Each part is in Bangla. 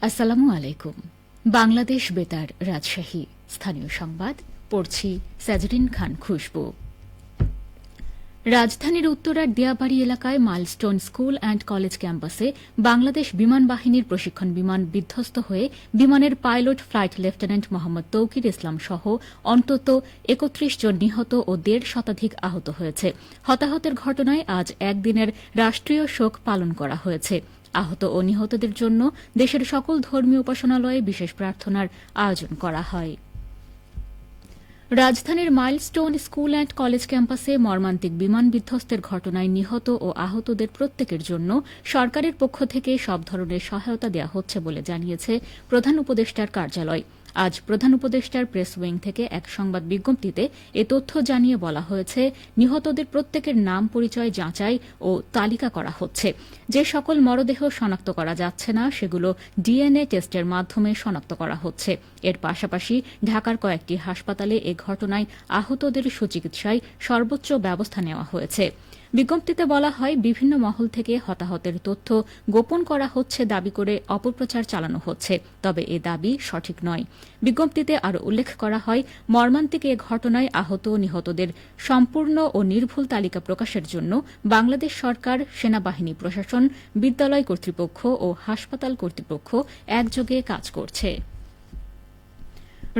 আসসালামু আলাইকুম। বাংলাদেশ বেতার রাজশাহী স্থানীয় সংবাদ পড়ছি সাজরিন খান খুশবু। রাজধানীর উত্তরার দিয়াবাড়ি এলাকায় মাইলস্টোন স্কুল অ্যান্ড কলেজ ক্যাম্পাসে বাংলাদেশ বিমান বাহিনীর প্রশিক্ষণ বিমান বিধ্বস্ত হয়ে বিমানের pilot flight lieutenant Mohammad Tauqir Islam সহ অন্তত ৩১ জন নিহত ও ১.৫ শতাধিক আহত হয়েছে। হতাহতের ঘটনায় আজ একদিনের রাষ্ট্রীয় শোক পালন করা হয়েছে। আহত ও নিহতদের জন্য দেশের সকল ধর্মীয় উপাসনালয়ে বিশেষ প্রার্থনার আয়োজন করা হয়। রাজধানীর মাইলস্টোন স্কুল অ্যান্ড কলেজ ক্যাম্পাসে মর্মান্তিক বিমান বিধ্বস্তের ঘটনায় নিহত ও আহতদের প্রত্যেকের জন্য সরকারের পক্ষ থেকে সব ধরনের সহায়তা দেওয়া হচ্ছে বলে জানিয়েছে প্রধান উপদেষ্টার কার্যালয়। আজ প্রধান উপদেষ্টার প্রেস উইং থেকে এক সংবাদ বিজ্ঞপ্তিতে এ তথ্য জানিয়ে বলা হয়েছে, নিহতদের প্রত্যেকের নাম পরিচয় যাচাই ও তালিকা করা হচ্ছে। যে সকল মরদেহ শনাক্ত করা যাচ্ছে না সেগুলো ডিএনএ টেস্টের মাধ্যমে শনাক্ত করা হচ্ছে। এর পাশাপাশি ঢাকার কয়েকটি হাসপাতালে এ ঘটনায় আহতদের সুচিকিৎসায় সর্বোচ্চ ব্যবস্থা নেওয়া হয়েছে। বিজ্ঞপ্তিতে বলা হয়, বিভিন্ন মহল থেকে হতাহতের তথ্য গোপন করা হচ্ছে দাবি করে অপপ্রচার চালানো হচ্ছে, তবে এ দাবি সঠিক নয়। বিজ্ঞপ্তিতে আরও উল্লেখ করা হয়, মর্মান্তিক এ ঘটনায় আহত ও নিহতদের সম্পূর্ণ ও নির্ভুল তালিকা প্রকাশের জন্য বাংলাদেশ সরকার, সেনাবাহিনী প্রশাসন, বিদ্যালয় কর্তৃপক্ষ ও হাসপাতাল কর্তৃপক্ষ একযোগে কাজ করছে।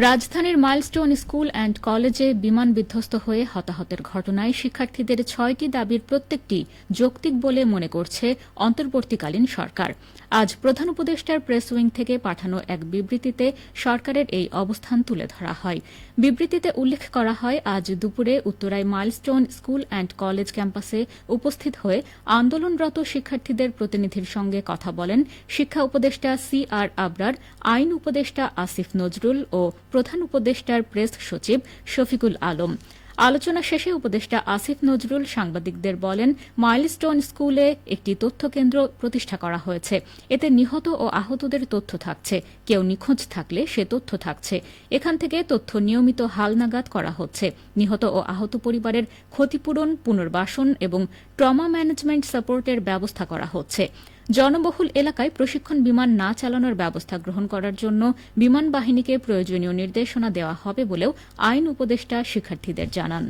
রাজধানীর মাইলস্টোন স্কুল অ্যান্ড কলেজে বিমান বিধ্বস্ত হয়ে হতাহতের ঘটনায় শিক্ষার্থীদের ৬টি দাবির প্রত্যেকটি যৌক্তিক বলে মনে করছে অন্তর্বর্তীকালীন সরকার। আজ প্রধান উপদেষ্টার প্রেস উইং থেকে পাঠানো এক বিবৃতিতে সরকারের এই অবস্থান তুলে ধরা হয়। বিবৃতিতে উল্লেখ করা হয়, আজ দুপুরে উত্তরায় মাইলস্টোন স্কুল অ্যান্ড কলেজ ক্যাম্পাসে উপস্থিত হয়ে আন্দোলনরত শিক্ষার্থীদের প্রতিনিধির সঙ্গে কথা বলেন শিক্ষা উপদেষ্টা CR আবরার, আইন উপদেষ্টা আসিফ নজরুল ও প্রধান উপদেষ্টার প্রেস সচিব শফিকুল আলম। আলোচনা শেষে উপদেষ্টা আসিফ নজরুল সাংবাদিকদের বলেন, মাইলস্টোন স্কুলে একটি তথ্য কেন্দ্র প্রতিষ্ঠা করা হয়েছে। এতে নিহত ও আহতদের তথ্য থাকছে, কেউ নিখোঁজ থাকলে সে তথ্য থাকছে। এখান থেকে তথ্য নিয়মিত হালনাগাদ করা হচ্ছে। নিহত ও আহত পরিবারের ক্ষতিপূরণ, পুনর্বাসন এবং ট্রমা ম্যানেজমেন্ট সাপোর্টের ব্যবস্থা করা হচ্ছে। জনবহুল এলাকায় প্রশিক্ষণ বিমান না চালানোর ব্যবস্থা গ্রহণ করার জন্য বিমান বাহিনীকে প্রয়োজনীয় নির্দেশনা দেওয়া হবে বলেও আইন উপদেষ্টা শিক্ষার্থীদের জানান।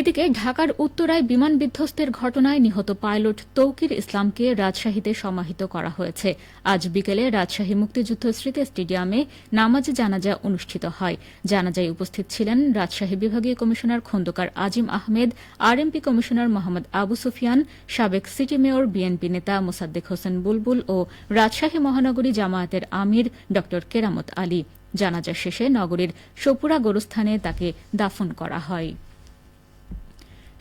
এদিকে ঢাকার উত্তরায় বিমান বিধ্বস্তের ঘটনায় নিহত পাইলট তৌকির ইসলামকে রাজশাহীতে সমাহিত করা হয়েছে। আজ বিকেলে রাজশাহী মুক্তিযুদ্ধ স্মৃতি স্টেডিয়ামে নামাজ জানাজা অনুষ্ঠিত হয়। জানাজায় উপস্থিত ছিলেন রাজশাহী বিভাগীয় কমিশনার খন্দকার আজিম আহমেদ, RMP কমিশনার মোহাম্মদ আবু সুফিয়ান, সাবেক সিটি মেয়র বিএনপি নেতা মোসাদ্দেক হোসেন বুলবুল ও রাজশাহী মহানগরী জামায়াতের আমির ড কেরামত আলী। জানাজা শেষে নগরীর সপুরা গোরস্থানে তাকে দাফন করা হয়।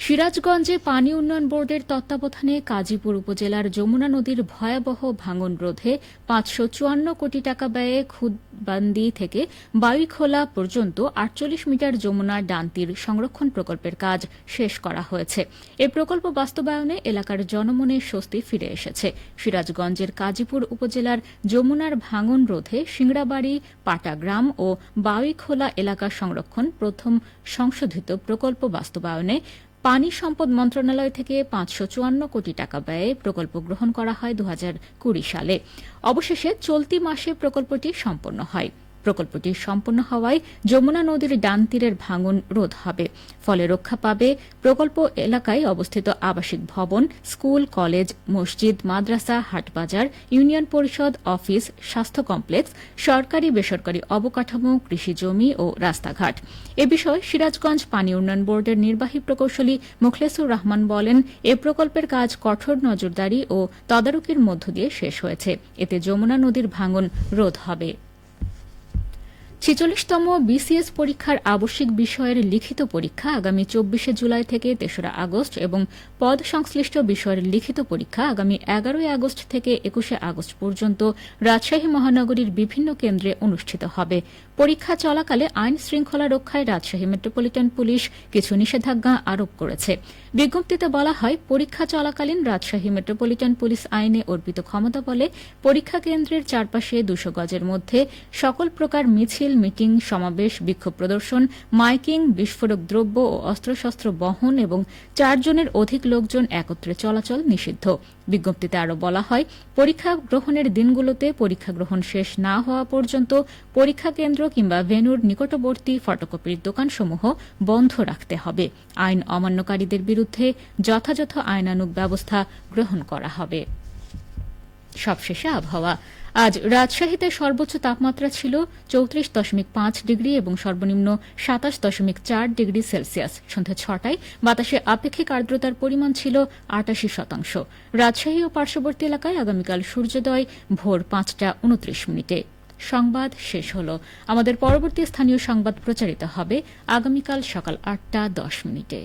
সিরাজগঞ্জে পানি উন্নয়ন বোর্ডের তত্ত্বাবধানে কাজীপুর উপজেলার যমুনা নদীর ভয়াবহ ভাঙন রোধে ৫৫৪ কোটি টাকা ব্যয়ে খুদবান্দি থেকে বাউইখোলা পর্যন্ত ৪৮ মিটার যমুনা ডানতীর সংরক্ষণ প্রকল্পের কাজ শেষ করা হয়েছে। এ প্রকল্প বাস্তবায়নে এলাকার জনমনে স্বস্তি ফিরে এসেছে। সিরাজগঞ্জের কাজীপুর উপজেলার যমুনার ভাঙন রোধে সিংড়াবাড়ি, পাটাগ্রাম ও বাউইখোলা এলাকা সংরক্ষণ প্রথম সংশোধিত প্রকল্প বাস্তবায়নে পানি সম্পদ মন্ত্রণালয় থেকে ৫৫৪ কোটি টাকা ব্যয়ে প্রকল্প গ্রহণ করা হয় ২০২০ সালে। অবশেষে চলতি মাসে প্রকল্পটি সম্পন্ন হয়। প্রকল্পটি সম্পন্ন হওয়ায় যমুনা নদীর ডান তীরের ভাঙন রোধ হবে। ফলে রক্ষা পাবে প্রকল্প এলাকায় অবস্থিত আবাসিক ভবন, স্কুল, কলেজ, মসজিদ, মাদ্রাসা, হাটবাজার, ইউনিয়ন পরিষদ, অফিস, স্বাস্থ্য কমপ্লেক্স, সরকারি বেসরকারি অবকাঠামো, কৃষি জমি ও রাস্তাঘাট। এ বিষয়ে সিরাজগঞ্জ পানি উন্নয়ন বোর্ডের নির্বাহী প্রকৌশলী মোখলেসুর রহমান বলেন, এ প্রকল্পের কাজ কঠোর নজরদারি ও তদারকির মধ্য দিয়ে শেষ হয়েছে। এতে যমুনা নদীর ভাঙন রোধ হবে। ৪৬তম BCS পরীক্ষার আবশ্যিক বিষয়ের লিখিত পরীক্ষা আগামী ২৪ জুলাই থেকে ৩রা আগস্ট এবং পদ সংশ্লিষ্ট বিষয়ের লিখিত পরীক্ষা আগামী ১১ আগস্ট থেকে ২১ আগস্ট পর্যন্ত রাজশাহী মহানগরীর বিভিন্ন কেন্দ্রে অনুষ্ঠিত হবে। পরীক্ষা চলাকালে আইন শৃঙ্খলা রক্ষায় রাজশাহী মেট্রোপলিটন পুলিশ কিছু নিষেধাজ্ঞা আরোপ করেছে। বিজ্ঞপ্তিতে বলা হয়, পরীক্ষা চলাকালীন রাজশাহী মেট্রোপলিটন পুলিশ আইনে অর্পিত ক্ষমতা বলে পরীক্ষা কেন্দ্রের চারপাশে ২০০ গজের মধ্যে সকল প্রকার মিছিল, মিছিল, মিটিং, সমাবেশ, বিক্ষোভ প্রদর্শন, মাইকিং, বিস্ফোরক দ্রব্য ও অস্ত্রশস্ত্র বহন এবং 4 জনের অধিক লোকজন একত্রে চলাচল নিষিদ্ধ। বিজ্ঞপ্তিতে আরও বলা হয়, পরীক্ষা গ্রহণের দিনগুলোতে পরীক্ষা গ্রহণ শেষ না হওয়া পর্যন্ত পরীক্ষা কেন্দ্র কিংবা ভেন্যুর নিকটবর্তী ফটোকপির দোকানসমূহ বন্ধ রাখতে হবে। আইন অমান্যকারীদের বিরুদ্ধে যথাযথ আইনানুগ ব্যবস্থা গ্রহণ করা হবে। সবশেষে আবহাওয়া। আজ রাজশাহীতে সর্বোচ্চ তাপমাত্রা ছিল 34.5 ডিগ্রি এবং সর্বনিম্ন 27.4 ডিগ্রি সেলসিয়াস। সন্ধ্যা 6টায় বাতাসে আপেক্ষিক আর্দ্রতার পরিমাণ ছিল 88%। রাজশাহী ও পার্শ্ববর্তী এলাকায় আগামীকাল সূর্যোদয় ভোর 5টা 29 মিনিটে। সংবাদ শেষ হল। আমাদের পরবর্তী স্থানীয় সংবাদ প্রচারিত হবে আগামীকাল সকাল 8টা 10 মিনিটে।